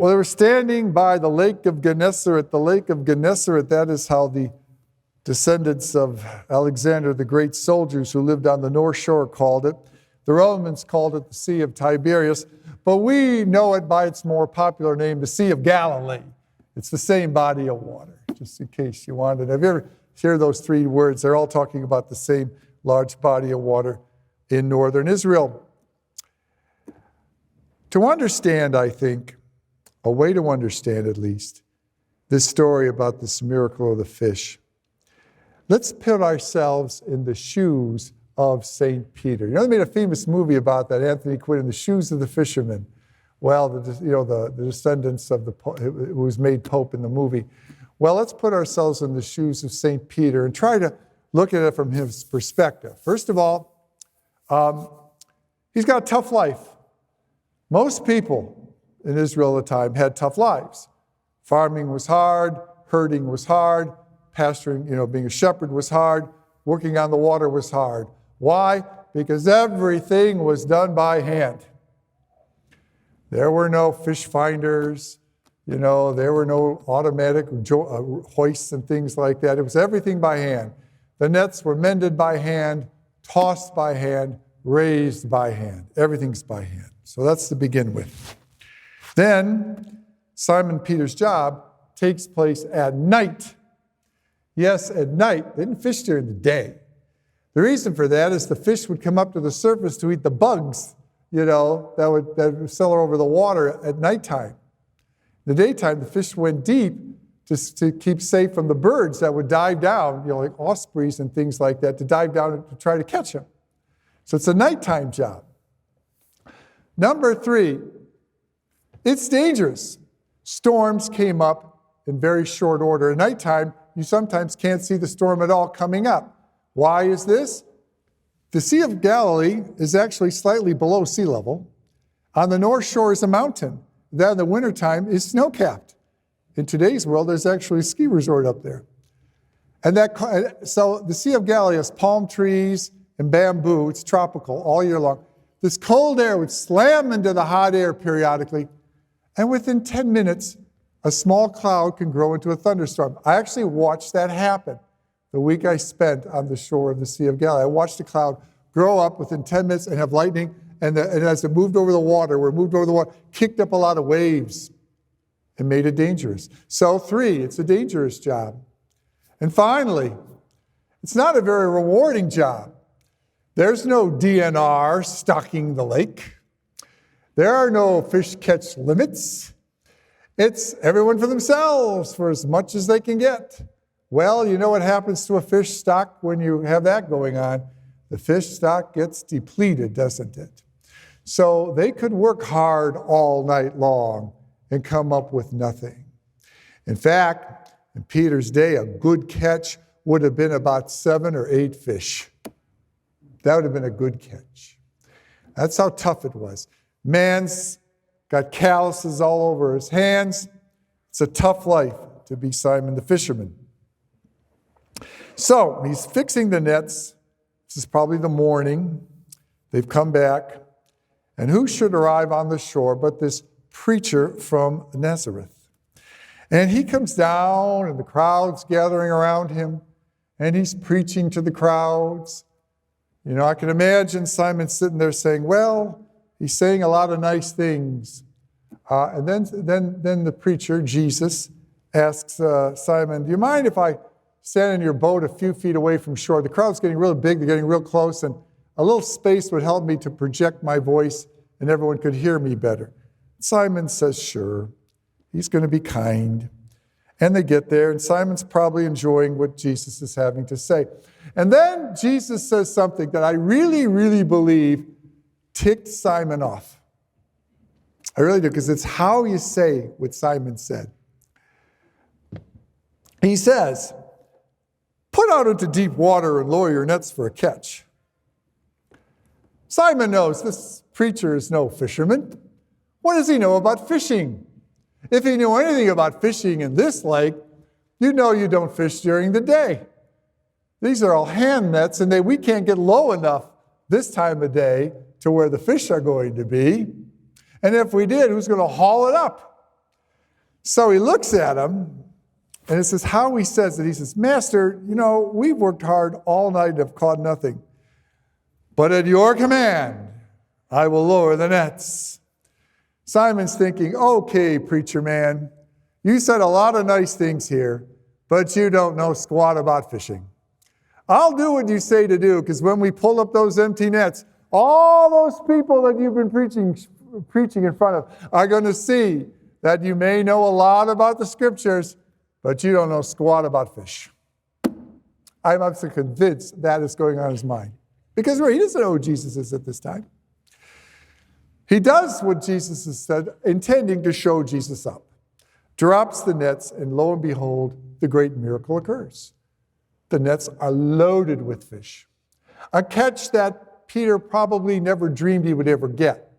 Well, they were standing by the Lake of Gennesaret. The Lake of Gennesaret, that is how the descendants of Alexander, the great soldiers who lived on the North Shore, called it. The Romans called it the Sea of Tiberias, but we know it by its more popular name, the Sea of Galilee. It's the same body of water, just in case you wanted. Have you ever heard those three words? They're all talking about the same large body of water in northern Israel. To understand, I think, a way to understand at least, this story about this miracle of the fish, let's put ourselves in the shoes of St. Peter. You know, they made a famous movie about that, Anthony Quinn, in the shoes of the fishermen. Well, the descendants of who was made Pope in the movie. Well, let's put ourselves in the shoes of St. Peter and try to look at it from his perspective. First of all, he's got a tough life. Most people in Israel at the time had tough lives. Farming was hard, herding was hard, pasturing, being a shepherd was hard, working on the water was hard. Why? Because everything was done by hand. There were no fish finders, there were no automatic hoists and things like that. It was everything by hand. The nets were mended by hand, tossed by hand, raised by hand. Everything's by hand. So that's to begin with. Then Simon Peter's job takes place at night. Yes, at night. They didn't fish during the day. The reason for that is the fish would come up to the surface to eat the bugs, that would settle over the water at nighttime. In the daytime, the fish went deep just to keep safe from the birds that would dive down, like ospreys and things like that, to dive down to try to catch them. So it's a nighttime job. Number 3, it's dangerous. Storms came up in very short order. At nighttime, you sometimes can't see the storm at all coming up. Why is this? The Sea of Galilee is actually slightly below sea level. On the North Shore is a mountain. That in the wintertime is snow-capped. In today's world, there's actually a ski resort up there. So the Sea of Galilee has palm trees and bamboo. It's tropical all year long. This cold air would slam into the hot air periodically, and within 10 minutes, a small cloud can grow into a thunderstorm. I actually watched that happen the week I spent on the shore of the Sea of Galilee. I watched the cloud grow up within 10 minutes and have lightning, and as it moved over the water, kicked up a lot of waves and made it dangerous. So 3, it's a dangerous job. And finally, it's not a very rewarding job. There's no DNR stocking the lake. There are no fish catch limits. It's everyone for themselves for as much as they can get. Well, you know what happens to a fish stock when you have that going on? The fish stock gets depleted, doesn't it? So they could work hard all night long and come up with nothing. In fact, in Peter's day, a good catch would have been about 7 or 8 fish. That would have been a good catch. That's how tough it was. Man's got calluses all over his hands. It's a tough life to be Simon the fisherman. So he's fixing the nets. This is probably the morning. They've come back. And who should arrive on the shore but this preacher from Nazareth? And he comes down, and the crowd's gathering around him, and he's preaching to the crowds. I can imagine Simon sitting there saying, well, he's saying a lot of nice things. And then the preacher, Jesus, asks Simon, do you mind if I stand in your boat a few feet away from shore? The crowd's getting real big, they're getting real close, and a little space would help me to project my voice and everyone could hear me better. Simon says, sure. He's going to be kind. And they get there, and Simon's probably enjoying what Jesus is having to say. And then Jesus says something that I really, really believe ticked Simon off. I really do, because it's how you say what Simon said. He says, put out into deep water and lower your nets for a catch. Simon knows this preacher is no fisherman. What does he know about fishing? If he knew anything about fishing in this lake, you know you don't fish during the day. These are all hand nets, and we can't get low enough this time of day to where the fish are going to be. And if we did, who's going to haul it up? So he looks at him, and it says how he says it. He says, Master, we've worked hard all night and have caught nothing. But at your command, I will lower the nets. Simon's thinking, okay, preacher man, you said a lot of nice things here, but you don't know squat about fishing. I'll do what you say to do, because when we pull up those empty nets, all those people that you've been preaching in front of are going to see that you may know a lot about the scriptures, but you don't know squat about fish. I'm absolutely convinced that is going on in his mind. Because he doesn't know who Jesus is at this time. He does what Jesus has said, intending to show Jesus up. Drops the nets, and lo and behold, the great miracle occurs. The nets are loaded with fish. A catch that Peter probably never dreamed he would ever get.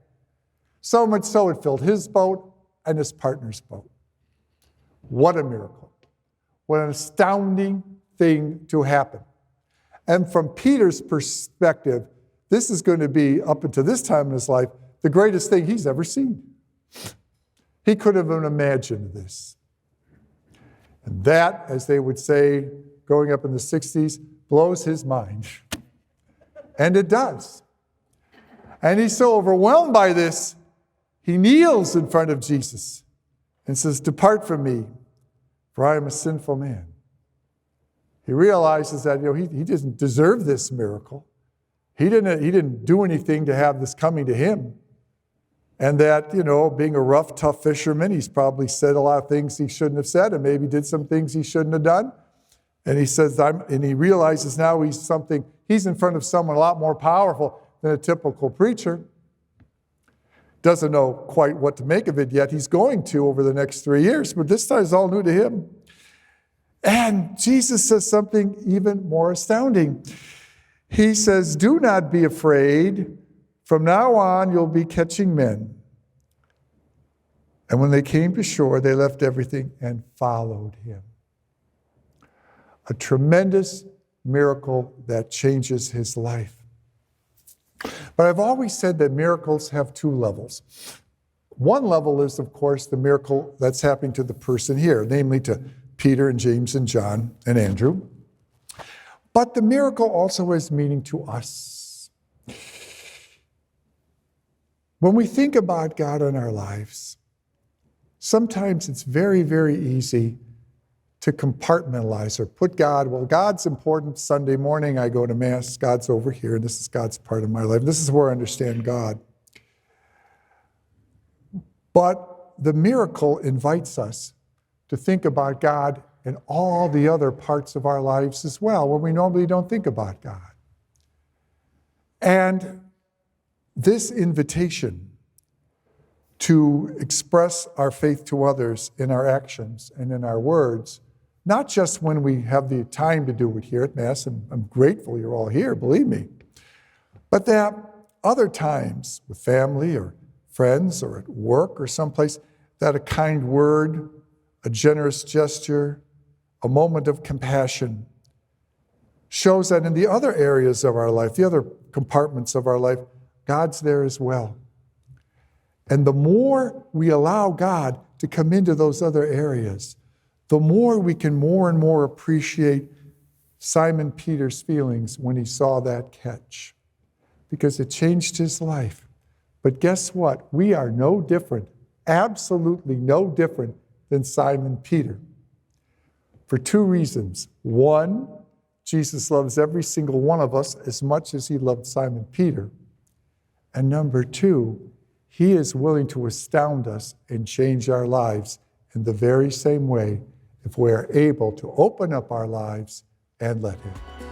So much so it filled his boat and his partner's boat. What a miracle. What an astounding thing to happen. And from Peter's perspective, this is going to be, up until this time in his life, the greatest thing he's ever seen. He couldn't have imagined this. And that, as they would say, growing up in the 60s, blows his mind. And it does. And he's so overwhelmed by this, he kneels in front of Jesus and says, depart from me, for I am a sinful man. He realizes that he doesn't deserve this miracle. He didn't do anything to have this coming to him. And that, being a rough, tough fisherman, he's probably said a lot of things he shouldn't have said, and maybe did some things he shouldn't have done. And he says, and he realizes now he's in front of someone a lot more powerful than a typical preacher. Doesn't know quite what to make of it yet. He's going to over the next 3 years, but this time is all new to him. And Jesus says something even more astounding. He says, do not be afraid. From now on, you'll be catching men. And when they came to shore, they left everything and followed him. A tremendous miracle that changes his life. But I've always said that miracles have two levels. One level is, of course, the miracle that's happening to the person here, namely to Peter and James and John and Andrew. But the miracle also has meaning to us. When we think about God in our lives, sometimes it's very, very easy to compartmentalize or put God, God's important. Sunday morning I go to Mass, God's over here, and this is God's part of my life. This is where I understand God. But the miracle invites us to think about God in all the other parts of our lives as well, where we normally don't think about God. And this invitation to express our faith to others in our actions and in our words, not just when we have the time to do it here at Mass, and I'm grateful you're all here, believe me, but that other times with family or friends or at work or someplace, that a kind word, a generous gesture, a moment of compassion shows that in the other areas of our life, the other compartments of our life, God's there as well. And the more we allow God to come into those other areas, the more we can more and more appreciate Simon Peter's feelings when he saw that catch, because it changed his life. But guess what? We are no different, absolutely no different than Simon Peter. For two reasons. One, Jesus loves every single one of us as much as he loved Simon Peter. And number two, he is willing to astound us and change our lives in the very same way if we are able to open up our lives and let him.